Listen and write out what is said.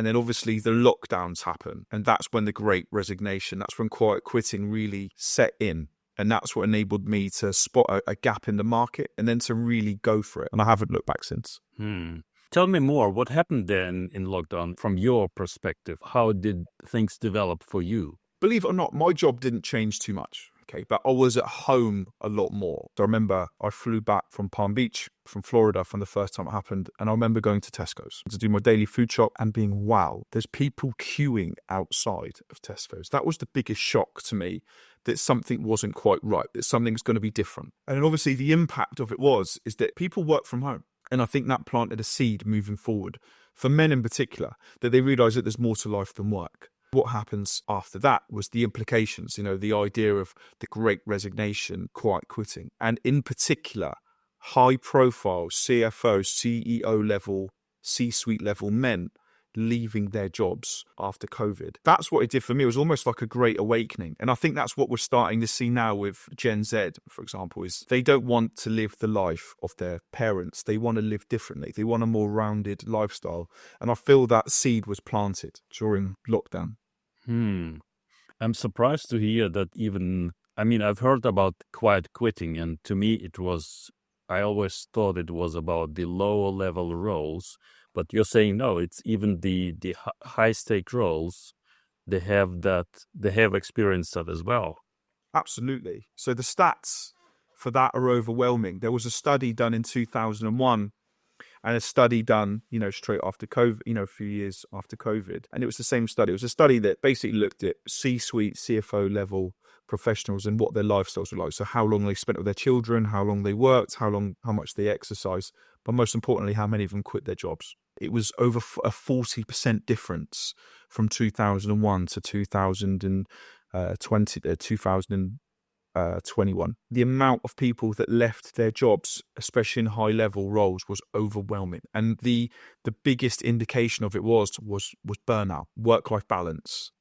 And then obviously the lockdowns happen. And that's when the great resignation, that's when quiet quitting really set in. And that's what enabled me to spot a gap in the market and then to really go for it. And I haven't looked back since. Tell me more. What happened then in lockdown from your perspective? How did things develop for you? Believe it or not, my job didn't change too much. Okay, but I was at home a lot more. So I remember I flew back from Palm Beach, from Florida, from the first time it happened. And I remember going to Tesco's to do my daily food shop and being, wow, there's people queuing outside of Tesco's. That was the biggest shock to me, that something wasn't quite right, that something's going to be different. And obviously the impact of it is that people work from home. And I think that planted a seed moving forward for men in particular, that they realize that there's more to life than work. What happens after that was the implications, the idea of the great resignation, quiet quitting, and in particular, high profile CFO, CEO level, C-suite level men leaving their jobs after COVID. That's what it did for me. It was almost like a great awakening. And I think that's what we're starting to see now with Gen Z, for example, is they don't want to live the life of their parents. They want to live differently. They want a more rounded lifestyle. And I feel that seed was planted during lockdown. I'm surprised to hear that I've heard about quiet quitting, and to me I always thought it was about the lower level roles, but you're saying no, it's even the high stake roles, they have experienced that as well. Absolutely. So the stats for that are overwhelming. There was a study done in 2001 and a study done, straight after COVID, a few years after COVID. And it was the same study. It was a study that basically looked at C-suite, CFO level professionals and what their lifestyles were like. So how long they spent with their children, how long they worked, how much they exercised, but most importantly, how many of them quit their jobs. It was over a 40% difference from 2001 to 2021. The amount of people that left their jobs, especially in high level roles, was overwhelming. And the biggest indication of it was burnout, work-life balance.